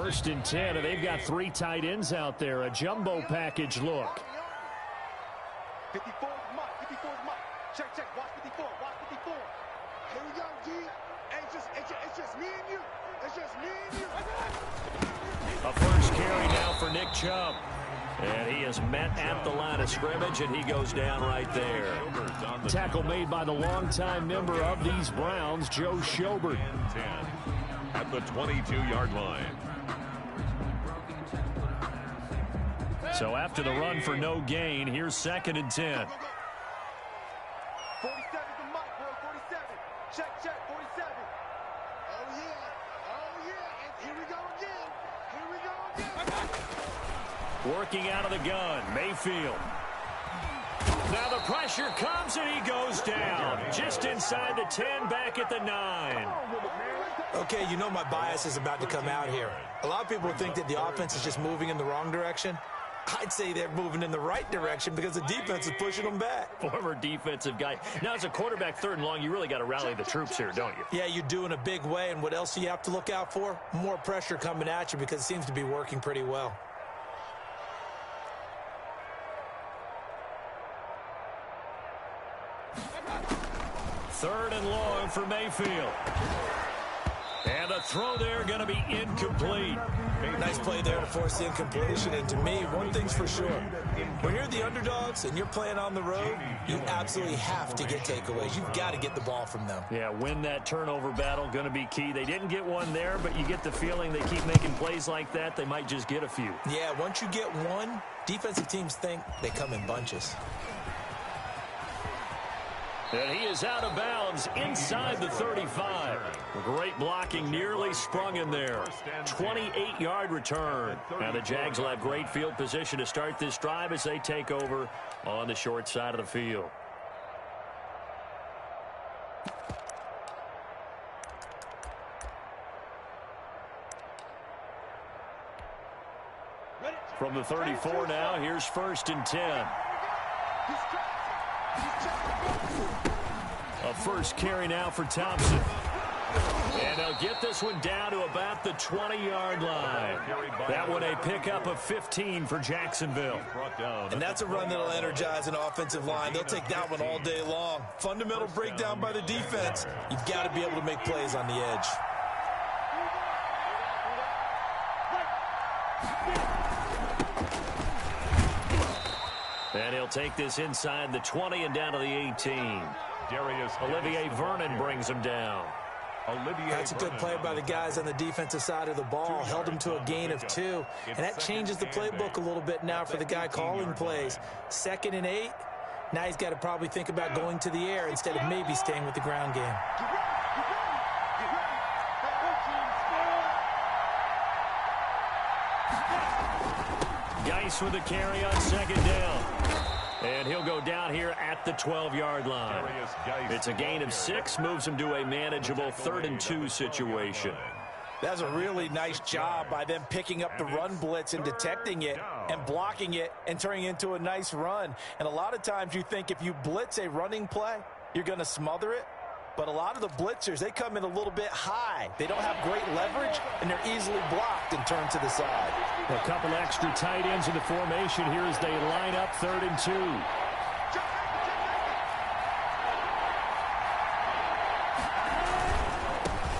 First and 10, and they've got 3 tight ends out there. A jumbo package look. 54 is Mike. 54 is Mike. Check, check. Watch 54. Watch 54. Here we go, G. It's just me and you. It's just me and you. A first carry now for Nick Chubb. And he is met at the line of scrimmage, and he goes down right there. Tackle made by the longtime member of these Browns, Joe Schobert. At the 22-yard line. So after the run for no gain, here's 2nd and 10. 47 to Mike, bro. 47. Check, check. 47. Oh, yeah. Oh, yeah. And here we go again. Here we go again. Working out of the gun, Mayfield. Now the pressure comes, and he goes down. Just inside the 10, back at the 9. Okay, you know my bias is about to come out here. A lot of people think that the offense is just moving in the wrong direction. I'd say they're moving in the right direction because the defense is pushing them back. Former defensive guy. Now, as a quarterback 3rd and long, you really got to rally the troops here, don't you? Yeah, you do in a big way, and what else do you have to look out for? More pressure coming at you because it seems to be working pretty well. Third and long for Mayfield. And the throw there going to be incomplete. Nice play there to force the incompletion. And to me, one thing's for sure. When you're the underdogs and you're playing on the road, you absolutely have to get takeaways. You've got to get the ball from them. Yeah, win that turnover battle, going to be key. They didn't get one there, but you get the feeling they keep making plays like that, they might just get a few. Yeah, once you get one, defensive teams think they come in bunches. And he is out of bounds inside the 35. Great blocking, nearly sprung in there. 28-yard return. Now the Jags will have great field position to start this drive as they take over on the short side of the field. From the 34 now, here's 1st and 10. A first carry now for Thompson. And they'll get this one down to about the 20-yard line. That one a pickup of 15 for Jacksonville. And that's a run that'll energize an offensive line. They'll take that one all day long. Fundamental breakdown by the defense. You've got to be able to make plays on the edge. And he'll take this inside the 20 and down to the 18. Olivier Vernon brings him down. That's a good play by the guys on the defensive side of the ball. Held him to a gain of 2. And that changes the playbook a little bit now for the guy calling plays. 2nd and 8. Now he's got to probably think about going to the air instead of maybe staying with the ground game. Geis with the carry on 2nd down. And he'll go down here at the 12-yard line. It's a gain of 6, moves him to a manageable 3rd and 2 situation. That's a really nice job by them picking up the run blitz and detecting it and blocking it and turning it into a nice run. And a lot of times you think if you blitz a running play, you're going to smother it. But a lot of the blitzers, they come in a little bit high. They don't have great leverage, and they're easily blocked and turned to the side. A couple extra tight ends in the formation here as they line up 3rd and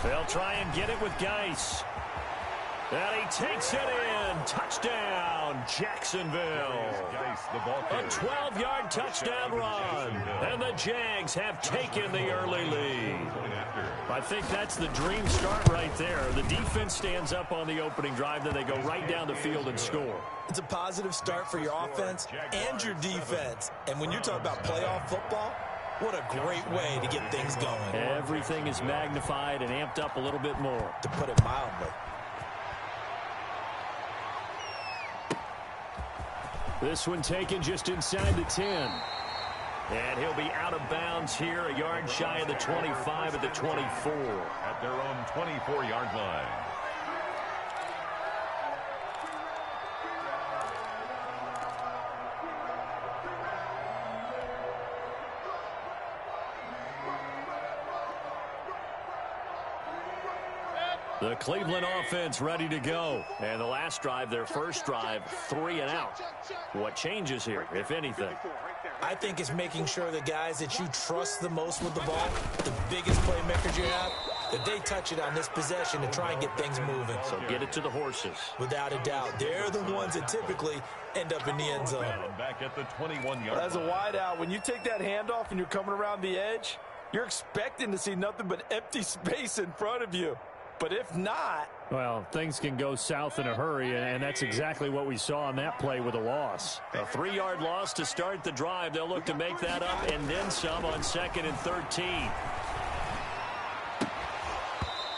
2. They'll try and get it with Geis. And he takes it in. Touchdown, Jacksonville. A 12-yard touchdown run. And the Jags have taken the early lead. I think that's the dream start right there. The defense stands up on the opening drive, then they go right down the field and score. It's a positive start for your offense and your defense. And when you're talking about playoff football, what a great way to get things going. Everything is magnified and amped up a little bit more. To put it mildly. This one taken just inside the 10. And he'll be out of bounds here, a yard shy of the 25 at the 24. At their own 24-yard line. The Cleveland offense ready to go. And the last drive, their first drive, 3 and out. What changes here, if anything? I think it's making sure the guys that you trust the most with the ball, the biggest playmakers you have, that they touch it on this possession to try and get things moving. So get it to the horses. Without a doubt. They're the ones that typically end up in the end zone. Back at the 21-yard As a wideout, when you take that handoff and you're coming around the edge, you're expecting to see nothing but empty space in front of you. But if not... Well, things can go south in a hurry, and that's exactly what we saw on that play with a loss. A 3-yard loss to start the drive. They'll look to make that up and then some on 2nd and 13.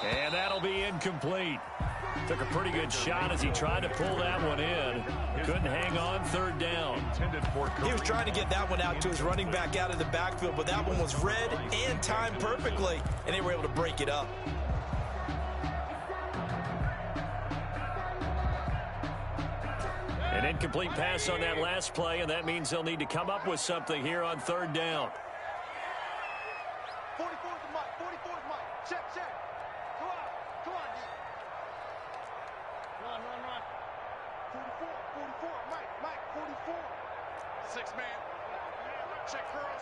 And that'll be incomplete. Took a pretty good shot as he tried to pull that one in. Couldn't hang on, 3rd down. He was trying to get that one out to his running back out of the backfield, but that one was read and timed perfectly, and they were able to break it up. An incomplete pass on that last play, and that means they'll need to come up with something here on 3rd down. 44's the mic. 44's mic. Check. Come on, D. Run. 44, Mike, 44. 6-man. Check curls.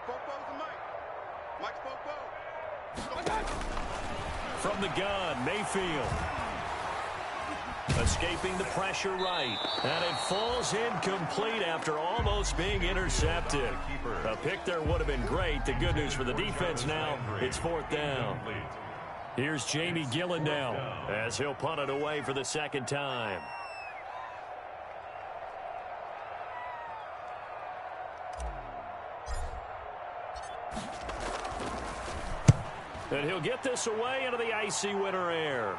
BoFo's the mic. Mike's BoFo. From the gun, Mayfield. Escaping the pressure right. And it falls incomplete after almost being intercepted. A pick there would have been great. The good news for the defense now, it's 4th down. Here's Jamie Gillen now as he'll punt it away for the 2nd time. And he'll get this away into the icy winter air.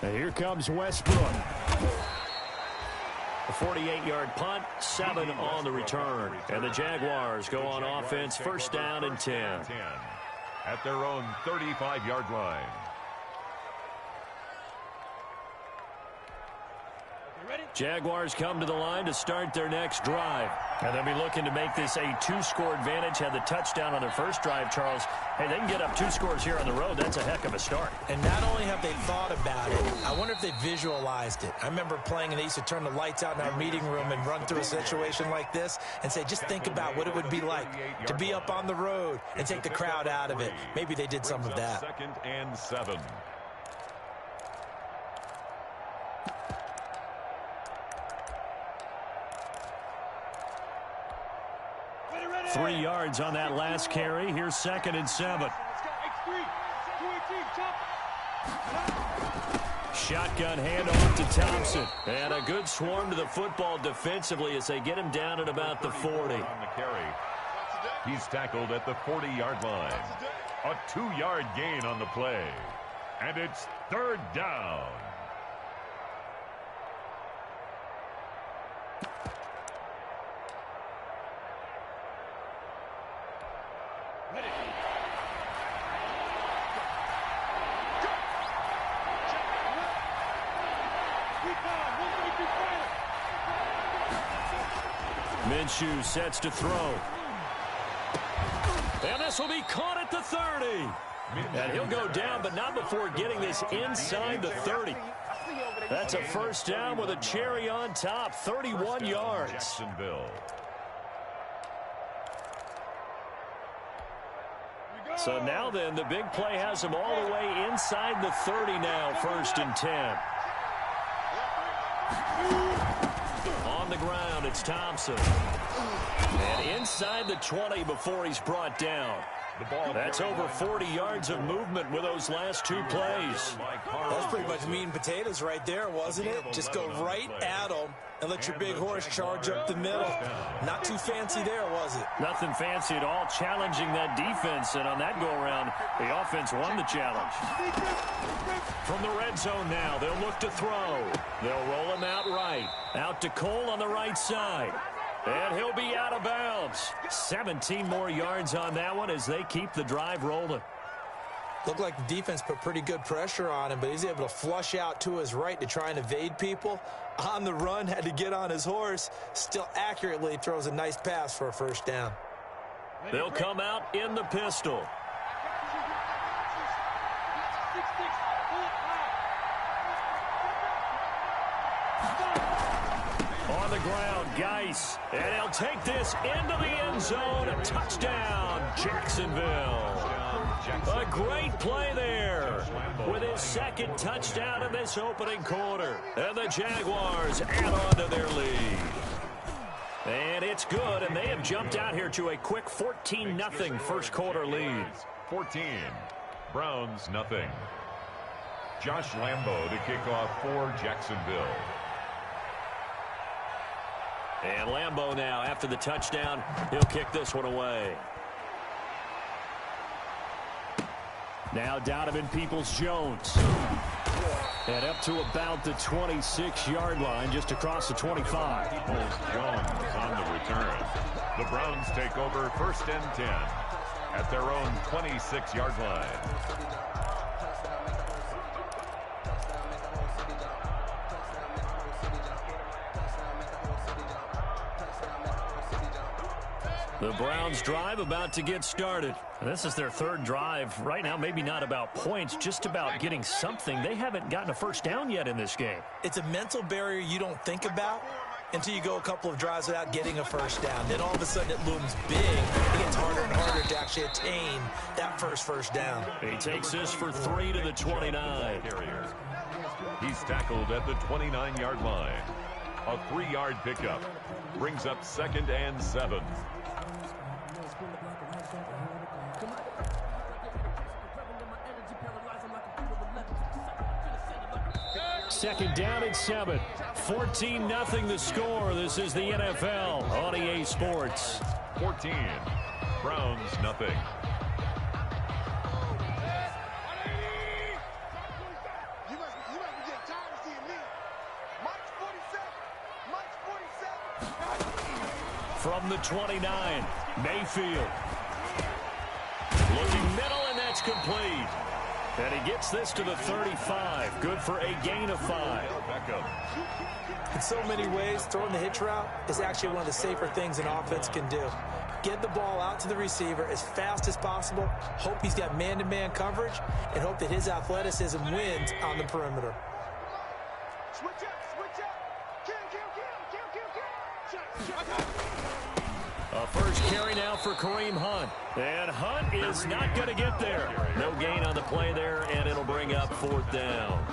And here comes Westbrook. A 48-yard punt, 7 on the return. And the Jaguars go on offense, 1st down and 10. At their own 35-yard line. Jaguars come to the line to start their next drive. And they'll be looking to make this a 2-score advantage. Had the touchdown on their first drive, Charles. Hey, they can get up 2 scores here on the road. That's a heck of a start. And not only have they thought about it, I wonder if they visualized it. I remember playing, and they used to turn the lights out in our meeting room and run through a situation like this and say, just think about what it would be like to be up on the road and take the crowd out of it. Maybe they did some of that. 2nd and 7. 3 yards on that last carry. Here's 2nd and 7. Shotgun handoff to Thompson. And a good swarm to the football defensively as they get him down at about the 40. He's tackled at the 40-yard line. A 2-yard gain on the play. And it's 3rd down. Minshew sets to throw. And this will be caught at the 30. And he'll go down, but not before getting this inside the 30. That's a 1st down with a cherry on top, 31 yards. Jacksonville. So now then, the big play has him all the way inside the 30 now, 1st and 10. On the ground, it's Thompson. And inside the 20 before he's brought down. That's over 40 yards of movement with those last 2 plays. That's pretty much meat and potatoes right there, wasn't it? Just go right at them and let your big horse charge up the middle. Not too fancy there, was it? Nothing fancy at all, challenging that defense. And on that go-around, the offense won the challenge. From the red zone now, they'll look to throw. They'll roll him out right. Out to Cole on the right side. And he'll be out of bounds. 17 more yards on that one as they keep the drive rolling. Looked like the defense put pretty good pressure on him, but he's able to flush out to his right to try and evade people. On the run, had to get on his horse. Still accurately throws a nice pass for a 1st down. They'll come out in the pistol. On the ground, Geis, and he'll take this into the end zone. A touchdown, Jacksonville. A great play there with his second touchdown in this opening quarter. And the Jaguars add on to their lead. And it's good, and they have jumped out here to a quick 14-0 first quarter lead. 14, Browns nothing. Josh Lambo to kick off for Jacksonville. And Lambo now, after the touchdown, he'll kick this one away. Now Donovan Peoples-Jones. And up to about the 26-yard line, just across the 25. Peoples-Jones on the return. The Browns take over 1st and 10 at their own 26-yard line. The Browns drive about to get started. This is their third drive. Right now, maybe not about points, just about getting something. They haven't gotten a first down yet in this game. It's a mental barrier you don't think about until you go a couple of drives without getting a first down. Then all of a sudden it looms big. It gets harder and harder to actually attain that first down. He takes this for 3 to the 29. He's tackled at the 29-yard line. A 3-yard pickup brings up 2nd and 7. Second down and 7. 14-0 the score. This is the NFL on EA Sports. 14, Browns nothing. You must be getting tired of seeing me. March 47. From the 29, Mayfield. Looking middle, and that's complete. And he gets this to the 35. Good for a gain of 5. In so many ways, throwing the hitch route is actually one of the safer things an offense can do. Get the ball out to the receiver as fast as possible, hope he's got man-to-man coverage, and hope that his athleticism wins on the perimeter. Switch up. Kill. A first carry now for Kareem Hunt. And Hunt is not going to get there. No gain on the play there, and it'll bring up 4th down.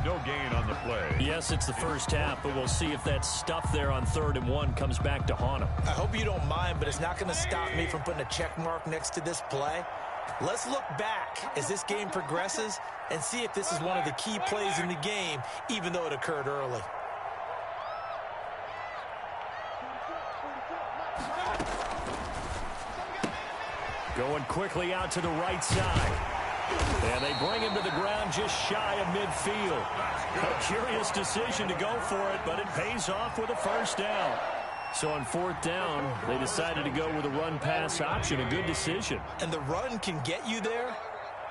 No gain on the play. Yes, it's the first half, but we'll see if that stuff there on 3rd and 1 comes back to haunt him. I hope you don't mind, but it's not going to stop me from putting a check mark next to this play. Let's look back as this game progresses and see if this is one of the key plays in the game, even though it occurred early. Going quickly out to the right side. And they bring him to the ground just shy of midfield. A curious decision to go for it, but it pays off with a first down. So on 4th down, they decided to go with a run-pass option. A good decision. And the run can get you there,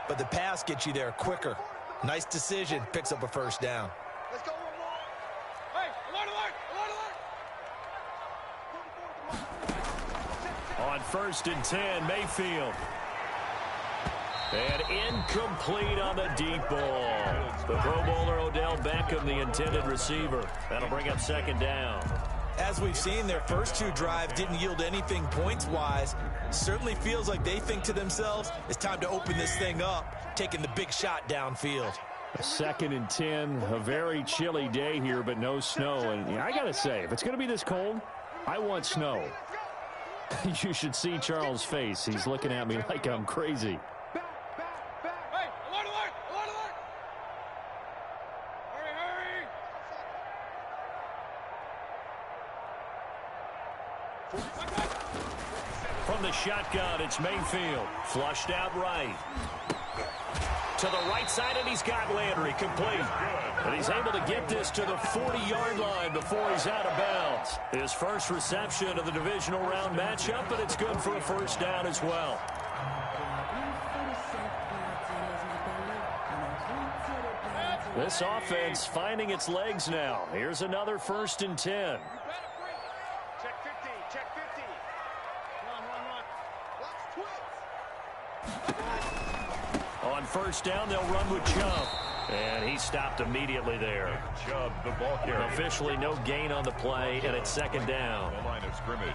but the pass gets you there quicker. Nice decision. Picks up a first down. Let's go. Hey, alert. On 1st and 10, Mayfield. And incomplete on the deep ball. The Pro Bowler Odell Beckham, the intended receiver. That'll bring up 2nd down. As we've seen, their first 2 drives didn't yield anything points-wise. Certainly feels like they think to themselves, it's time to open this thing up, taking the big shot downfield. 2nd and 10, a very chilly day here, but no snow. And I got to say, if it's going to be this cold, I want snow. You should see Charles' face. He's looking at me like I'm crazy. Hey, alert. Hurry. From the shotgun, it's Mayfield. Flushed out right. To the right side, and he's got Landry complete. And he's able to get this to the 40-yard line before he's out of bounds. His first reception of the divisional round matchup, but it's good for a first down as well. This offense finding its legs now. Here's another 1st and 10. Check 50. Run. Watch twitch. On first down. They'll run with Chubb. And he stopped immediately there. Chubb, the ball carrier. Officially no gain on the play, and it's second down. The line of scrimmage.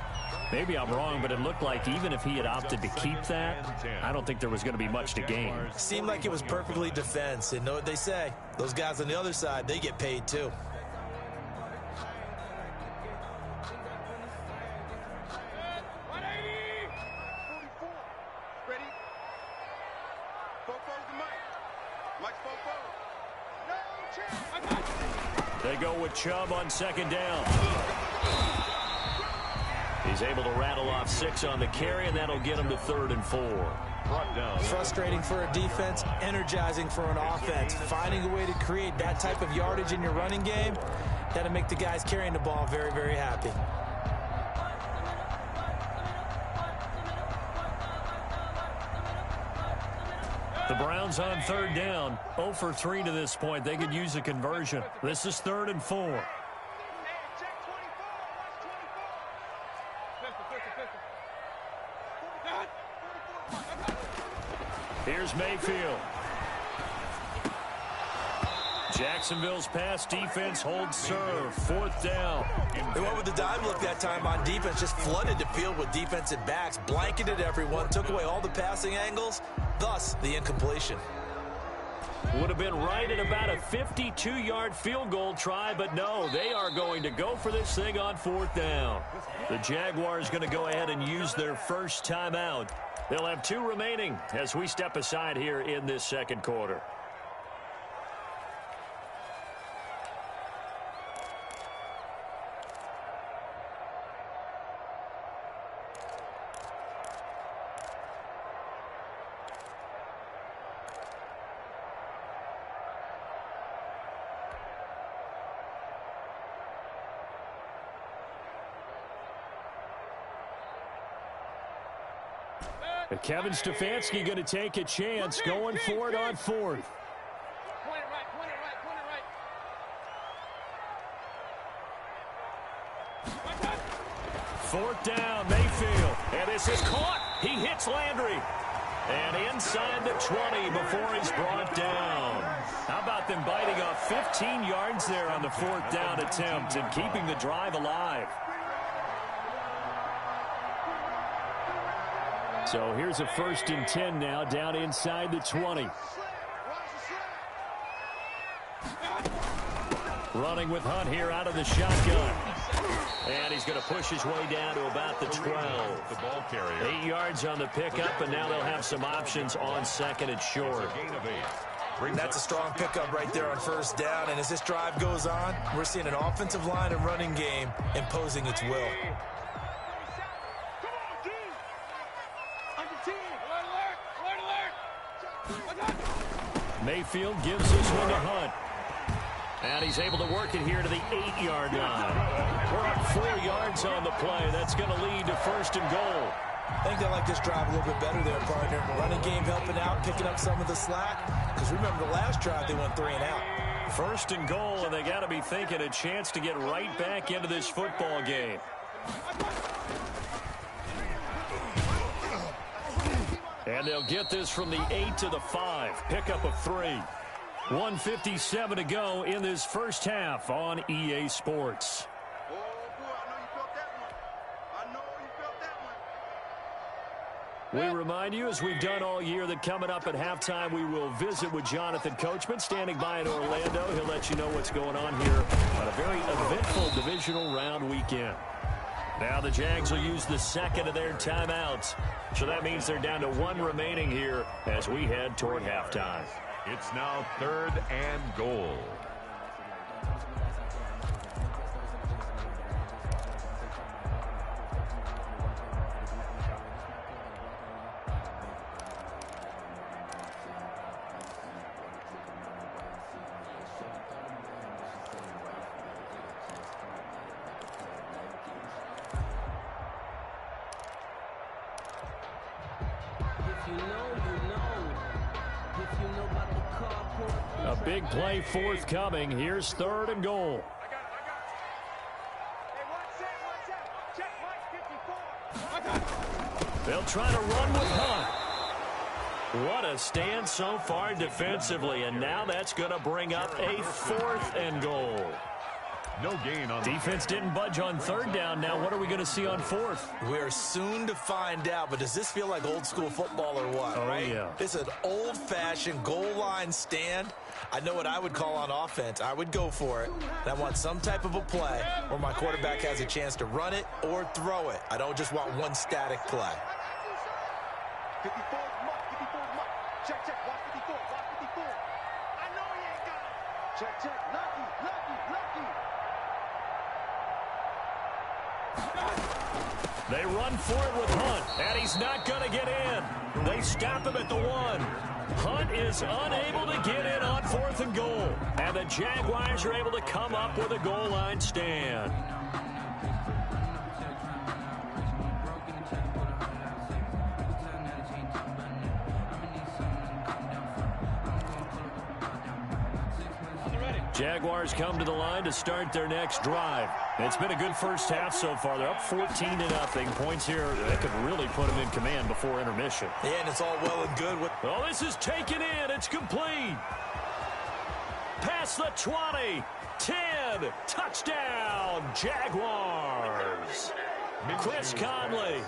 Maybe I'm wrong, but it looked like even if he had opted to keep that, I don't think there was going to be much to gain. Seemed like it was perfectly defense. And know what they say? Those guys on the other side, they get paid too. They go with Chubb on second down. He's able to rattle off 6 on the carry, and that'll get him to 3rd and 4. Brought down. Frustrating for a defense, energizing for an offense. Finding a way to create that type of yardage in your running game, that'll make the guys carrying the ball very, very happy. The Browns on 3rd down. 0 for 3 to this point. They could use a conversion. This is 3rd and 4. Here's Mayfield. Jacksonville's pass defense holds serve. 4th down. They went with the dive look that time on defense. Just flooded the field with defensive backs. Blanketed everyone. Took away all the passing angles. Thus, the incompletion. Would have been right at about a 52-yard field goal try, but no, they are going to go for this thing on 4th down. The Jaguars going to go ahead and use their first timeout. They'll have 2 remaining as we step aside here in this second quarter. Kevin Stefanski going to take a chance, going for it on 4th. Fourth down, Mayfield. And this is caught. He hits Landry. And inside the 20 before he's brought down. How about them biting off 15 yards there on the 4th down attempt and keeping the drive alive? So here's a 1st and 10 now, down inside the 20. Running with Hunt here out of the shotgun. And he's going to push his way down to about the 12. The ball carrier. 8 yards on the pickup, and now they'll have some options on 2nd and short. That's a strong pickup right there on 1st down. And as this drive goes on, we're seeing an offensive line and running game imposing its will. Mayfield gives this one to Hunt. And he's able to work it here to the 8-yard line. We're up 4 yards on the play. That's going to lead to 1st and goal. I think they like this drive a little bit better there, partner. Running game helping out, picking up some of the slack. Because remember, the last drive, they went 3 and out. 1st and goal, and they got to be thinking a chance to get right back into this football game. And they'll get this from the 8 to the 5. Pickup of 3. 1:57 to go in this first half on EA Sports. We remind you, as we've done all year, that coming up at halftime, we will visit with Jonathan Coachman, standing by in Orlando. He'll let you know what's going on here on a very eventful divisional round weekend. Now the Jags will use the 2nd of their timeouts. So that means they're down to 1 remaining here as we head toward halftime. It's now 3rd and goal. A big play forthcoming. Here's 3rd and goal. They'll try to run with Hunt. What a stand so far defensively, and now that's going to bring up a 4th and goal. No gain on defense. Didn't budge on 3rd down. Now what are we going to see on 4th? We're soon to find out, but does this feel like old school football or what? Oh, right? Yeah. This is an old-fashioned goal line stand. I know what I would call on offense. I would go for it. And I want some type of a play where my quarterback has a chance to run it or throw it. I don't just want one static play. 54 mark, 54 mark. Check, check, watch 54, watch 54. I know he ain't got it. Check, check, lucky, lucky, lucky. They run for it with Hunt, and he's not going to get in. They stop him at the 1. Hunt is unable to get in on 4th and goal, and the Jaguars are able to come up with a goal line stand. Jaguars come to the line to start their next drive. It's been a good first half so far. They're up 14-0. Points here that could really put them in command before intermission. Yeah, and it's all well and good. Oh, this is taken in. It's complete. Past the 20. 10. Touchdown, Jaguars. Chris Conley,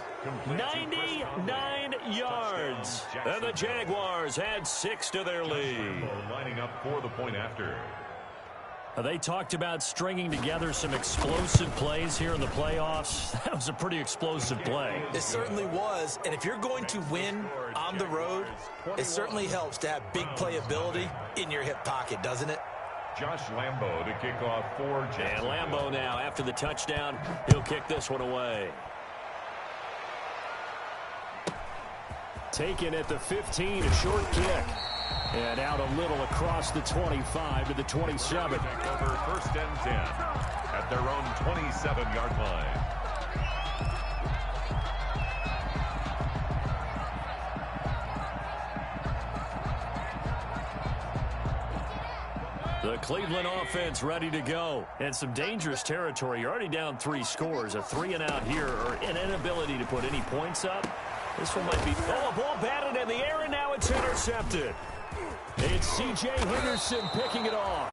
99 yards. And the Jaguars had 6 to their lead. Lining up for the point after. They talked about stringing together some explosive plays here in the playoffs. That was a pretty explosive play. It certainly was, and if you're going to win on the road, it certainly helps to have big playability in your hip pocket, doesn't it? Josh Lambo to kick off for And Lambo now, after the touchdown, he'll kick this one away. Taken at the 15, a short kick. And out a little across the 25 to the 27. Over 1st and 10 at their own 27-yard line. The Cleveland offense ready to go. And some dangerous territory. You're already down 3 scores. A 3-and-out here, or an inability to put any points up. This one might be... Oh, a ball batted in the air, and now it's intercepted. It's C.J. Henderson picking it off.